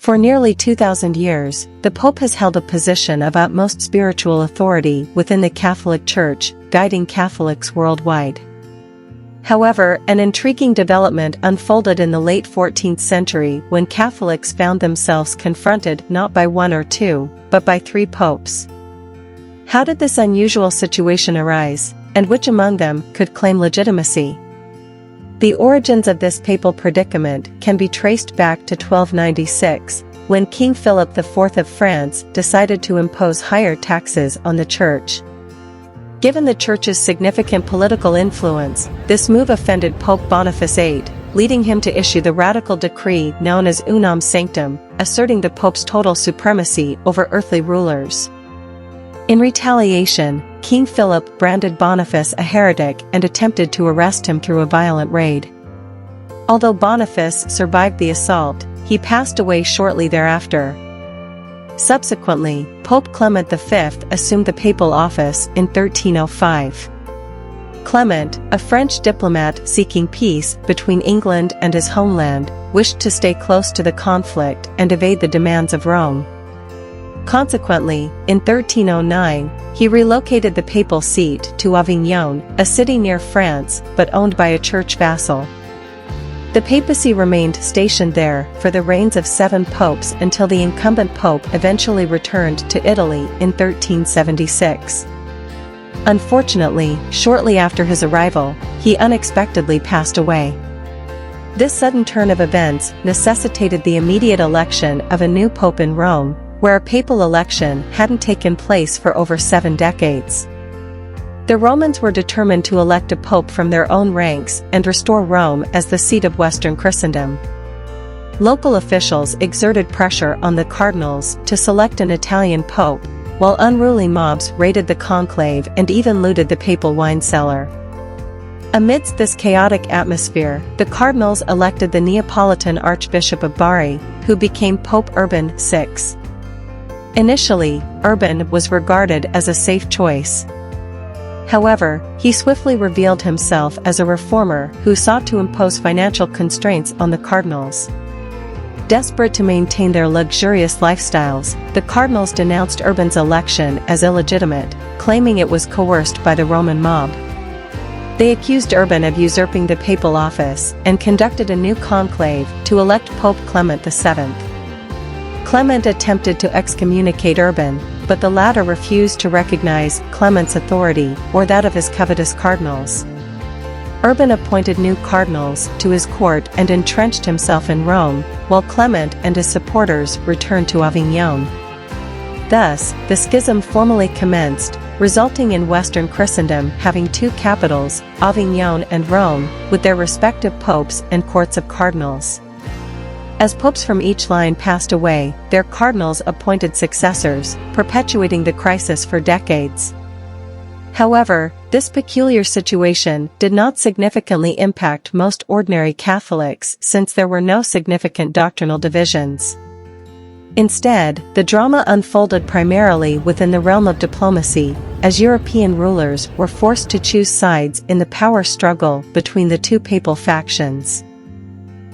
For nearly 2,000 years, the Pope has held a position of utmost spiritual authority within the Catholic Church, guiding Catholics worldwide. However, an intriguing development unfolded in the late 14th century when Catholics found themselves confronted not by one or two, but by three popes. How did this unusual situation arise, and which among them could claim legitimacy? The origins of this papal predicament can be traced back to 1296, when King Philip IV of France decided to impose higher taxes on the Church. Given the Church's significant political influence, this move offended Pope Boniface VIII, leading him to issue the radical decree known as Unam Sanctam, asserting the Pope's total supremacy over earthly rulers. In retaliation, King Philip branded Boniface a heretic and attempted to arrest him through a violent raid. Although Boniface survived the assault, he passed away shortly thereafter. Subsequently, Pope Clement V assumed the papal office in 1305. Clement, a French diplomat seeking peace between England and his homeland, wished to stay close to the conflict and evade the demands of Rome. Consequently, in 1309, he relocated the papal seat to Avignon, a city near France but owned by a church vassal. The papacy remained stationed there for the reigns of 7 popes until the incumbent pope eventually returned to Italy in 1376. Unfortunately, shortly after his arrival, he unexpectedly passed away. This sudden turn of events necessitated the immediate election of a new pope in Rome, where a papal election hadn't taken place for over 7 decades. The Romans were determined to elect a pope from their own ranks and restore Rome as the seat of Western Christendom. Local officials exerted pressure on the cardinals to select an Italian pope, while unruly mobs raided the conclave and even looted the papal wine cellar. Amidst this chaotic atmosphere, the cardinals elected the Neapolitan Archbishop of Bari, who became Pope Urban VI. Initially, Urban was regarded as a safe choice. However, he swiftly revealed himself as a reformer who sought to impose financial constraints on the cardinals. Desperate to maintain their luxurious lifestyles, the cardinals denounced Urban's election as illegitimate, claiming it was coerced by the Roman mob. They accused Urban of usurping the papal office and conducted a new conclave to elect Pope Clement VII. Clement attempted to excommunicate Urban, but the latter refused to recognize Clement's authority or that of his covetous cardinals. Urban appointed new cardinals to his court and entrenched himself in Rome, while Clement and his supporters returned to Avignon. Thus, the schism formally commenced, resulting in Western Christendom having 2 capitals, Avignon and Rome, with their respective popes and courts of cardinals. As popes from each line passed away, their cardinals appointed successors, perpetuating the crisis for decades. However, this peculiar situation did not significantly impact most ordinary Catholics since there were no significant doctrinal divisions. Instead, the drama unfolded primarily within the realm of diplomacy, as European rulers were forced to choose sides in the power struggle between the 2 papal factions.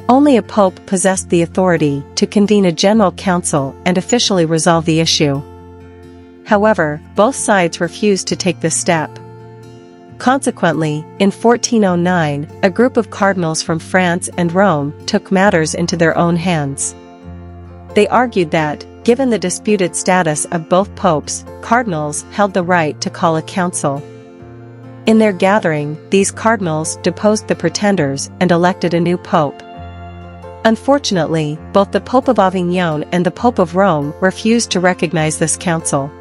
Only a pope possessed the authority to convene a general council and officially resolve the issue. However, both sides refused to take this step. Consequently, in 1409, a group of cardinals from France and Rome took matters into their own hands. They argued that, given the disputed status of both popes, cardinals held the right to call a council. In their gathering, these cardinals deposed the pretenders and elected a new pope. Unfortunately, both the Pope of Avignon and the Pope of Rome refused to recognize this council.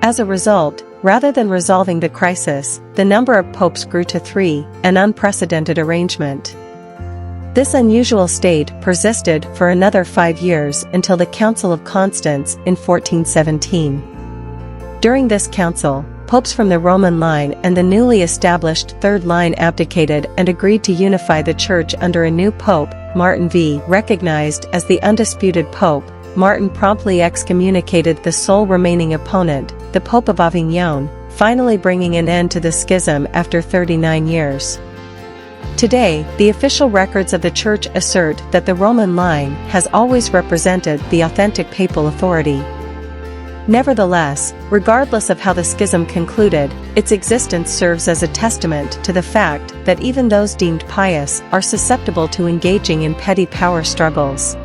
As a result, rather than resolving the crisis, the number of popes grew to 3, an unprecedented arrangement. This unusual state persisted for another 5 years until the Council of Constance in 1417. During this council, popes from the Roman line and the newly established Third Line abdicated and agreed to unify the Church under a new pope, Martin V. Recognized as the undisputed pope, Martin promptly excommunicated the sole remaining opponent, the Pope of Avignon, finally bringing an end to the schism after 39 years. Today, the official records of the Church assert that the Roman line has always represented the authentic papal authority. Nevertheless, regardless of how the schism concluded, its existence serves as a testament to the fact that even those deemed pious are susceptible to engaging in petty power struggles.